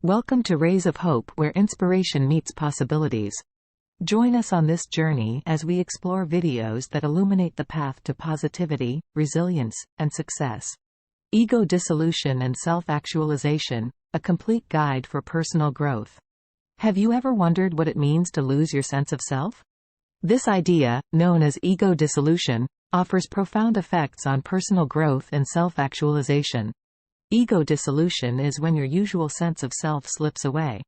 Welcome to Rays of Hope, where inspiration meets possibilities. Join us on this journey as we explore videos that illuminate the path to positivity, resilience, and success. Ego Dissolution and Self-Actualization, a complete guide for personal growth. Have you ever wondered what it means to lose your sense of self? This idea, known as ego dissolution, offers profound effects on personal growth and self-actualization. Ego dissolution is when your usual sense of self slips away.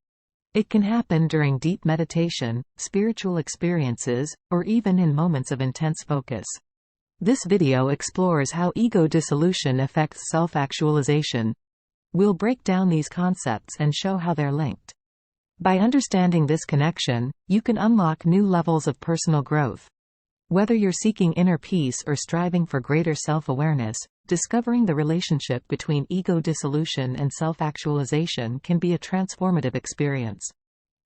It can happen during deep meditation, spiritual experiences, or even in moments of intense focus. This video explores how ego dissolution affects self-actualization. We'll break down these concepts and show how they're linked. By understanding this connection, you can unlock new levels of personal growth. Whether you're seeking inner peace or striving for greater self-awareness, discovering the relationship between ego dissolution and self-actualization can be a transformative experience.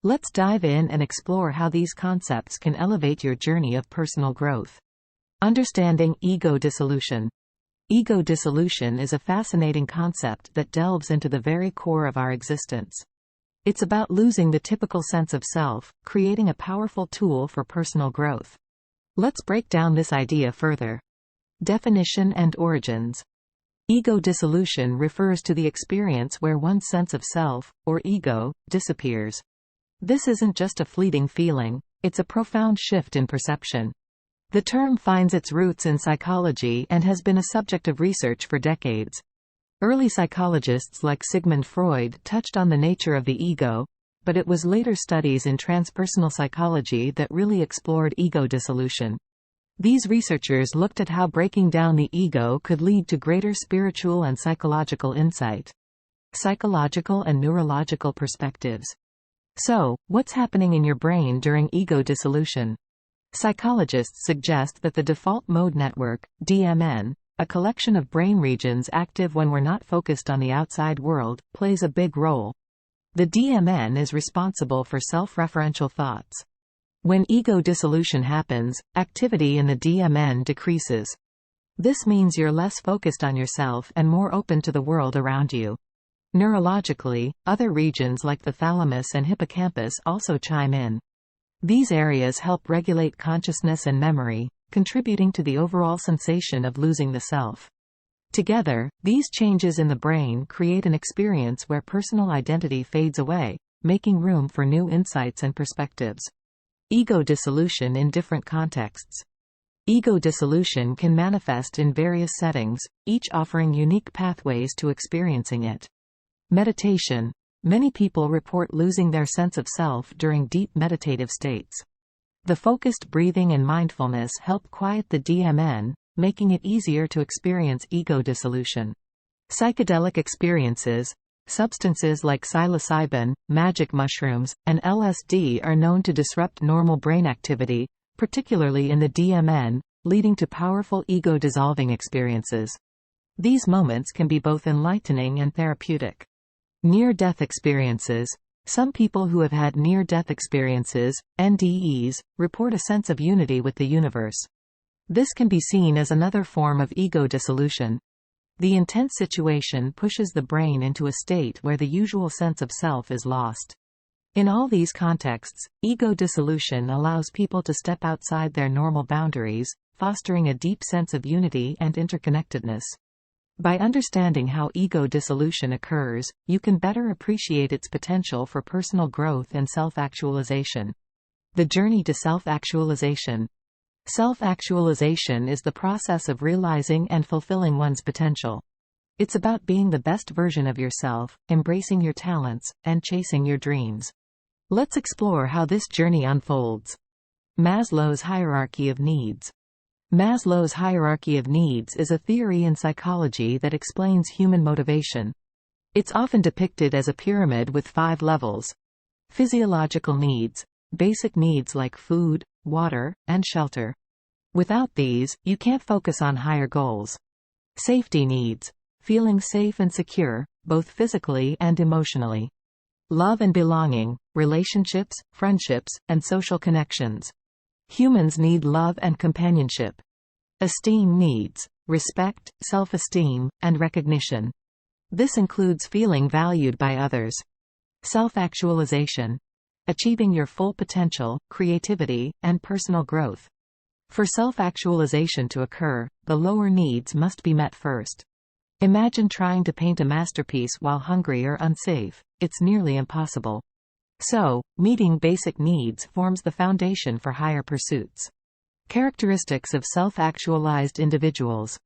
Let's dive in and explore how these concepts can elevate your journey of personal growth. Understanding ego dissolution. Ego dissolution is a fascinating concept that delves into the very core of our existence. It's about losing the typical sense of self, creating a powerful tool for personal growth. Let's break down this idea further. Definition and origins. Ego dissolution refers to the experience where one's sense of self, or ego, disappears. This isn't just a fleeting feeling, it's a profound shift in perception. The term finds its roots in psychology and has been a subject of research for decades. Early psychologists like Sigmund Freud touched on the nature of the ego, but it was later studies in transpersonal psychology that really explored ego dissolution. These researchers looked at how breaking down the ego could lead to greater spiritual and psychological insight. Psychological and neurological perspectives. So, what's happening in your brain during ego dissolution? Psychologists suggest that the default mode network, DMN, a collection of brain regions active when we're not focused on the outside world, plays a big role. The DMN is responsible for self-referential thoughts. When ego dissolution happens, activity in the DMN decreases. This means you're less focused on yourself and more open to the world around you. Neurologically, other regions like the thalamus and hippocampus also chime in. These areas help regulate consciousness and memory, contributing to the overall sensation of losing the self. Together, these changes in the brain create an experience where personal identity fades away, making room for new insights and perspectives. Ego dissolution in different contexts. Ego dissolution can manifest in various settings, each offering unique pathways to experiencing it. Meditation. Many people report losing their sense of self during deep meditative states. The focused breathing and mindfulness help quiet the DMN, making it easier to experience ego dissolution. Psychedelic experiences. Substances like psilocybin, magic mushrooms, and LSD are known to disrupt normal brain activity, particularly in the DMN, leading to powerful ego-dissolving experiences. These moments can be both enlightening and therapeutic. Near-death experiences. Some people who have had near-death experiences, NDEs, report a sense of unity with the universe. This can be seen as another form of ego dissolution. The intense situation pushes the brain into a state where the usual sense of self is lost. In all these contexts, ego dissolution allows people to step outside their normal boundaries, fostering a deep sense of unity and interconnectedness. By understanding how ego dissolution occurs, you can better appreciate its potential for personal growth and self-actualization. The journey to self-actualization. Self-actualization is the process of realizing and fulfilling one's potential. It's about being the best version of yourself, embracing your talents, and chasing your dreams. Let's explore how this journey unfolds. Maslow's hierarchy of needs. Maslow's hierarchy of needs is a theory in psychology that explains human motivation. It's often depicted as a pyramid with 5 levels. Physiological needs. Basic needs like food, water, and shelter. Without these, you can't focus on higher goals. Safety needs. Feeling safe and secure, both physically and emotionally. Love and belonging, relationships, friendships, and social connections. Humans need love and companionship. Esteem needs. Respect, self-esteem, and recognition. This includes feeling valued by others. Self-actualization. Achieving your full potential, creativity, and personal growth. For self-actualization to occur, the lower needs must be met first. Imagine trying to paint a masterpiece while hungry or unsafe. It's nearly impossible. So, meeting basic needs forms the foundation for higher pursuits. Characteristics of self-actualized individuals.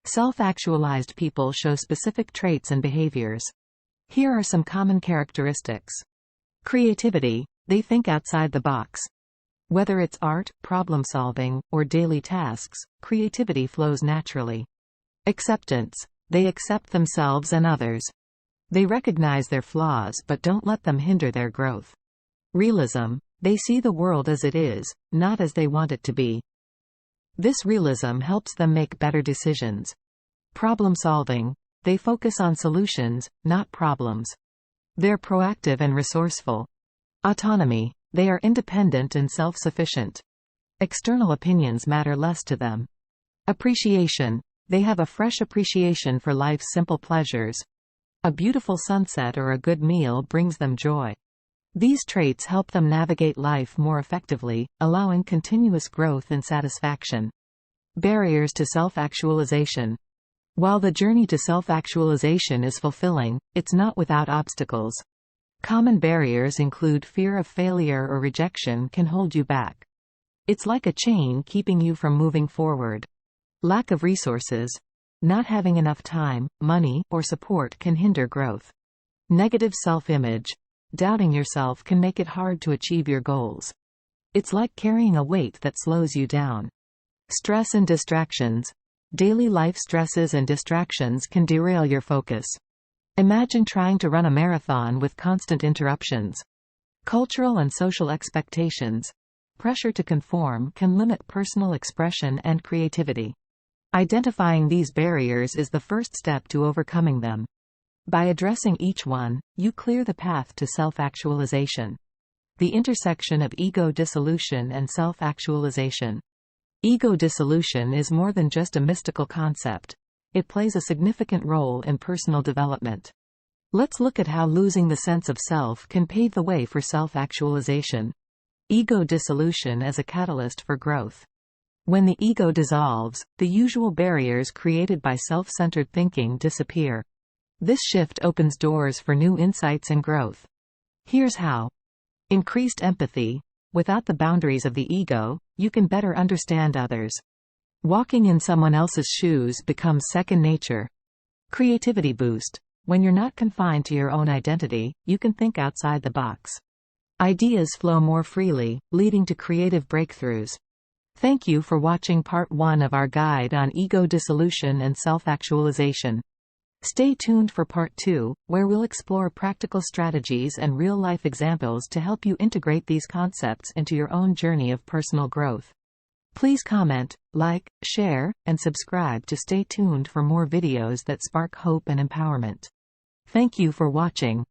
Self-actualized people show specific traits and behaviors. Here are some common characteristics. Creativity. They think outside the box. Whether it's art, problem-solving, or daily tasks, creativity flows naturally. Acceptance. They accept themselves and others. They recognize their flaws but don't let them hinder their growth. Realism. They see the world as it is, not as they want it to be. This realism helps them make better decisions. Problem-solving. They focus on solutions, not problems. They're proactive and resourceful. Autonomy. They are independent and self-sufficient. External opinions matter less to them. Appreciation. They have a fresh appreciation for life's simple pleasures. A beautiful sunset or a good meal brings them joy. These traits help them navigate life more effectively, allowing continuous growth and satisfaction. Barriers to self-actualization. While the journey to self-actualization is fulfilling, it's not without obstacles. Common barriers include fear of failure or rejection can hold you back. It's like a chain keeping you from moving forward. Lack of resources. Not having enough time, money, or support can hinder growth. Negative self-image. Doubting yourself can make it hard to achieve your goals. It's like carrying a weight that slows you down. Stress and distractions. Daily life stresses and distractions can derail your focus. Imagine trying to run a marathon with constant interruptions. Cultural and social expectations. Pressure to conform can limit personal expression and creativity. Identifying these barriers is the first step to overcoming them. By addressing each one, you clear the path to self-actualization. The intersection of ego dissolution and self-actualization. Ego dissolution is more than just a mystical concept. It plays a significant role in personal development. Let's look at how losing the sense of self can pave the way for self-actualization. Ego dissolution as a catalyst for growth. When the ego dissolves, the usual barriers created by self-centered thinking disappear. This shift opens doors for new insights and growth. Here's how. Increased empathy. Without the boundaries of the ego, you can better understand others. Walking in someone else's shoes becomes second nature. Creativity boost. When you're not confined to your own identity, you can think outside the box. Ideas flow more freely, leading to creative breakthroughs. Thank you for watching part 1 of our guide on ego dissolution and self-actualization. Stay tuned for part 2, where we'll explore practical strategies and real-life examples to help you integrate these concepts into your own journey of personal growth. Please comment, like, share, and subscribe to stay tuned for more videos that spark hope and empowerment. Thank you for watching.